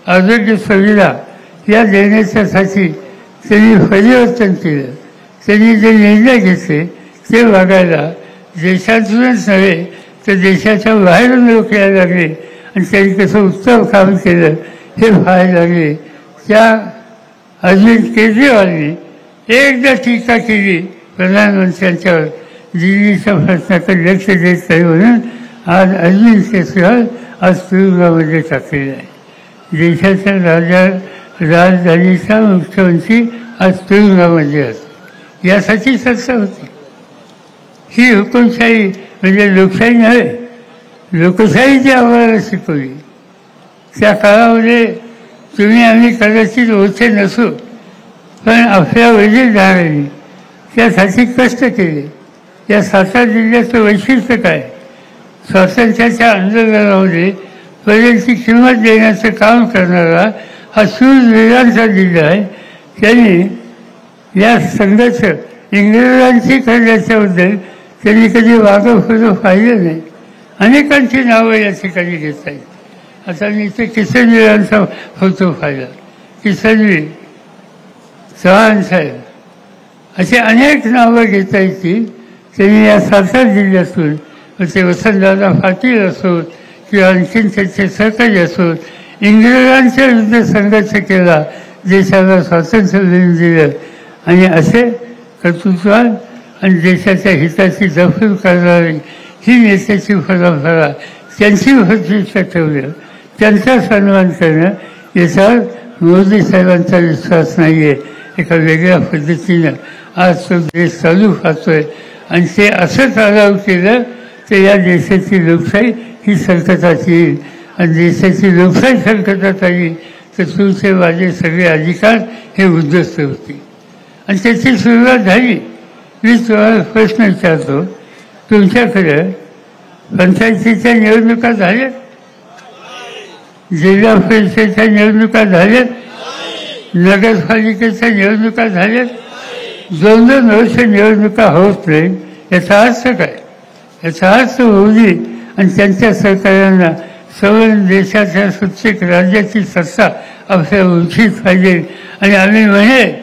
आरोग्य सुविधा या देण्याच्यासाठी त्यांनी परिवर्तन केलं. त्यांनी जे निर्णय घेतले ते बघायला देशातूनच नव्हे तर देशाच्या बाहेरून लोक यायला लागले आणि त्यांनी कसं उत्तम काम केलं हे पाहायला लागले. त्या अरविंद केजरीवालनी एकदा टीका केली प्रधानमंत्र्यांच्यावर, दिल्लीच्या प्रश्नाकडे लक्ष देत नाही म्हणून आज अरविंद केजरीवाल आज तुरुंगामध्ये टाकलेला आहे. देशाच्या राजधानीचा मुख्यमंत्री आज तुरुंगामध्ये असतो. यासाठी चर्चा होती. ही हुकुमशाही म्हणजे लोकशाही नव्हे, लोकशाहीची आम्हाला शिकवली. त्या काळामध्ये तुम्ही आम्ही कदाचित ओळखे नसू, पण आपल्या वडीलधाऱ्यांनी त्यासाठी कष्ट केले. या सातारा जिल्ह्याचं वैशिष्ट्य काय? स्वातंत्र्याच्या आंदोलनामध्ये प्रजेची किंमत देण्याचं काम करणारा हा शूरवीरांचा जिल्हा आहे. त्यांनी या संघर्ष इंग्रजांची करण्याच्याबद्दल त्यांनी कधी वागं पाहिलं नाही. अनेकांची नावं या ठिकाणी घेता येईल. आता मी इथे किसनवीरांचा फोटो पाहिला, किसनवीर, चव्हाण साहेब, असे अनेक नावं घेता येतील. त्यांनी या सातारा जिल्ह्यातून ते वसंतदादा पाटील असोत किंवा आणखीन त्यांचे सहकारी असोत, इंग्रजांच्या विरुद्ध संघर्ष केला, देशाला स्वातंत्र्य देऊन दिलं. आणि असे कर्तृत्वान आणि देशाच्या हिताची जपणूक करणारी ही नेत्याची परंपरा, त्यांची प्रतिष्ठा ठेवणं, त्यांचा सन्मान करणं याच्यावर मोदी साहेबांचा विश्वास नाही आहे. एका वेगळ्या पद्धतीनं आज तो देश चालू पाहतोय आणि ते असं चालू केलं तर या देशाची लोकशाही ही संकटात येईल. आणि देशाची लोकशाही संकटात आली तर तुमचे माझे सगळे अधिकार हे उद्ध्वस्त होतील. आणि त्याची सुरुवात झाली. मी तुम्हाला प्रश्न विचारतो, तुमच्याकडं पंचायतीच्या निवडणुका झाल्या, जिल्हा परिषदेच्या निवडणुका झाल्यात, नगरपालिकेच्या निवडणुका झाल्यात. 2-2 वर्ष निवडणुका होत नाही. याचा अर्थ काय? याचा अर्थ मोदी आणि त्यांच्या सहकार्यांना संपूर्ण देशाच्या प्रत्येक राज्याची सत्ता आपल्या उंचीत पाहिजे आणि आम्ही म्हणेल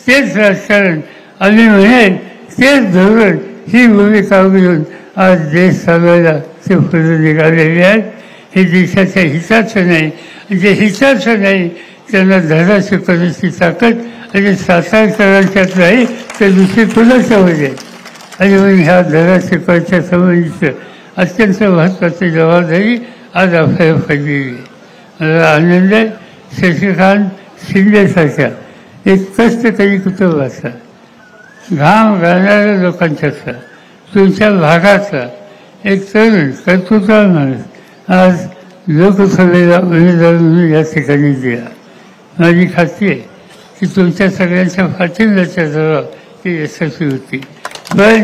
तेच राजकारण, आम्ही म्हणेल तेच धोरण, ही भूमिका घेऊन आज देश चालवायला ते पुढे निघालेले आहेत. हे देशाच्या हिताचं नाही, जे हिताचं नाही त्यांना धडा शिकवण्याची ताकद आणि सातारकरांच्यात नाही तर दुसरी कुणाच्या मध्ये. आणि म्हणून ह्या धडा शिकवायच्या संबंधीचं अत्यंत महत्त्वाची जबाबदारी आज आपल्याला पडलेली आहे. मला आनंद आहे शशिकांत शिंदेसारख्या एक कष्टकरी कुटुंबाचा, घाम घालणाऱ्या लोकांच्याचा, तुमच्या भागाचा एक तरुण कर्तृत्ववान माणूस आज लोकसभेला उमेदवार म्हणून या ठिकाणी दिला. माझी खात्री आहे की तुमच्या सगळ्यांच्या पाठिंब्याच्या जवळ ती यशस्वी होती. पण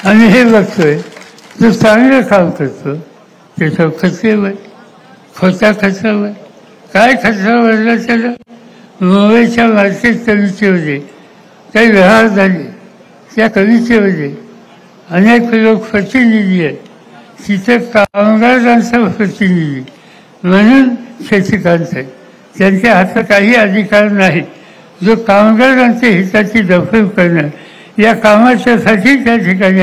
आम्ही हे बघतोय जो चांगलं काम करतो त्याच्या खर्चेवर, खोटा खर्चावर, काय खर्चावरला त्याला मुंबईच्या मार्केट कमिटीमध्ये काही व्यवहार झाले, त्या कमिटीमध्ये अनेक लोक प्रतिनिधी आहेत, तिथं कामगारांचा प्रतिनिधी म्हणून शशिकांत आहे. त्यांच्या हातात काही अधिकार नाही जो कामगारांच्या हिताची दखल करणं या कामाच्यासाठी त्या ठिकाणी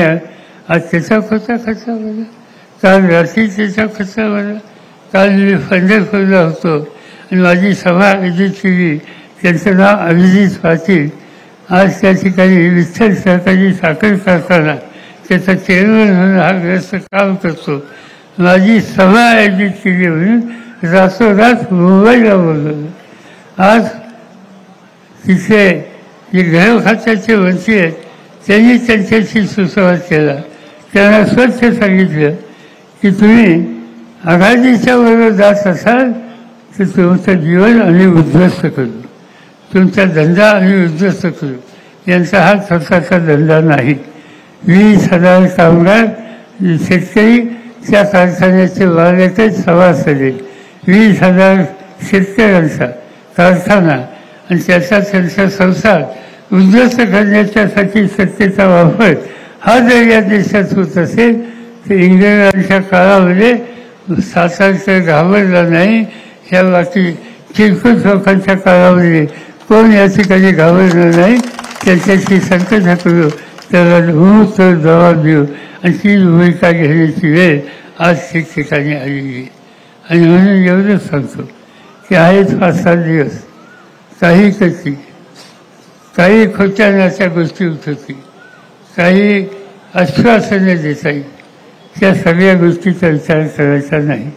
आज त्याचा खोटा खर्च बघा, काल रात्री त्याचा खर्च बघा. काल मी पंढरपूरला होतो आणि माझी सभा आयोजित केली, त्यांचं नाव अभिजित पाटील. आज त्या ठिकाणी विठ्ठल सहकारी साखर कारखाना त्याचा चेअरमन म्हणून हा ग्रस्त काम करतो. माझी सभा आयोजित केली म्हणून रातोरात मुंबईला बोलवलं. आज तिथे जे गृह खात्याचे मंत्री आहेत त्यांनी त्यांच्याशी सुसंवाद केला. त्यांना स्वच्छ सांगितलं की तुम्ही आघाडीच्या बरोबर जात असाल तर तुमचं जीवन आम्ही उद्ध्वस्त करू, तुमचा धंदा आम्ही उद्ध्वस्त करू. यांचा हा स्वतःचा धंदा नाही. 20,000 कामगार शेतकरी त्या कारखान्याचे मालकच सभासद आहेत. 20,000 शेतकऱ्यांचा कारखाना आणि त्याचा त्यांचा संसार उद्ध्वस्त करण्याच्यासाठी सत्तेचा वापर हा जर या देशात होत असेल तर इंग्रजांच्या काळामध्ये सातारचा घाबरला नाही. ह्या बाकी चिरकुट लोकांच्या काळामध्ये कोण या ठिकाणी घाबरलं नाही. त्याच्याशी संकट करू, त्याला उत्तर जबाब देऊ आणि ती भूमिका घेण्याची वेळ आज ठिकठिकाणी आलेली आहे. आणि म्हणून एवढंच सांगतो की आहेत 5-7 दिवस काही कशी, काही खोट्या नाच्या गोष्टी होत होती, काही आश्वासने देता येईल, त्या सगळ्या गोष्टीचा विचार करायचा नाही.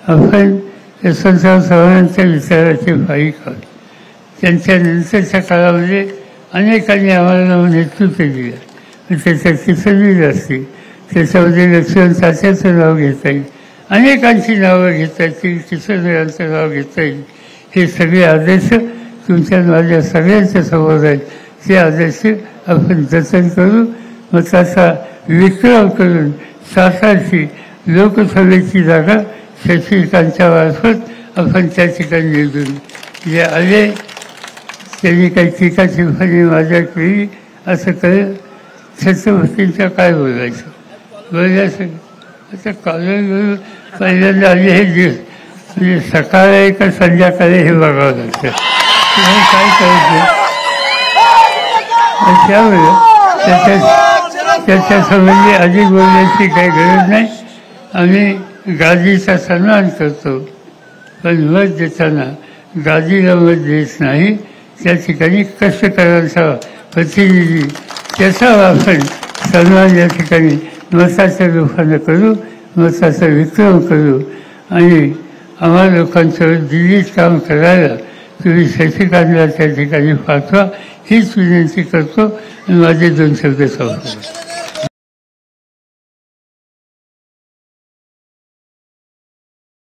आपण यशवंतराव चव्हाणांच्या विचाराचे भाईक आहोत. त्यांच्या नंतरच्या काळामध्ये अनेकांनी आम्हाला नेतृत्व दिलं. त्याच्या किसनवीर असतील, त्याच्यामध्ये लक्ष्मण तात्याचं नाव घेता येईल, अनेकांची नावं घेता येतील, किसनवीरांचं नाव घेता येईल. हे सगळे आदर्श तुमच्या माझ्या सगळ्यांच्या समोर आहेत. ते आदर्श आपण जतन करू. मग त्याचा विक्रम करून सातारची लोकसभेची जागा शशिकांतच्या मार्फत आपण त्या ठिकाणी निवडून. जे आले त्यांनी काही टीका टिप्पणी माझ्या केली असं कळलं. छत्रपतींचं काय बोलायचं आता कॉलेज पहिल्यांदा आले हे दिवस म्हणजे सकाळ आहे का संध्याकाळी हे बघावं लागतं. काय करायचं त्यामुळे त्याच्यासंबंधी अधिक बोलण्याची काही गरज नाही. आम्ही गादीचा सन्मान करतो पण मत देताना गादीला मत देत नाही. त्या ठिकाणी कष्टकऱ्यांचा प्रतिनिधी त्याचा आपण सन्मान या ठिकाणी मताच्या रूपानं करू, मताचा विक्रम करू. आणि आम्हा लोकांचं दिल्लीत काम करायला तुम्ही शशिकांतला त्या ठिकाणी पाठवा हीच विनंती करतो आणि माझे 2 शब्द संपवतो.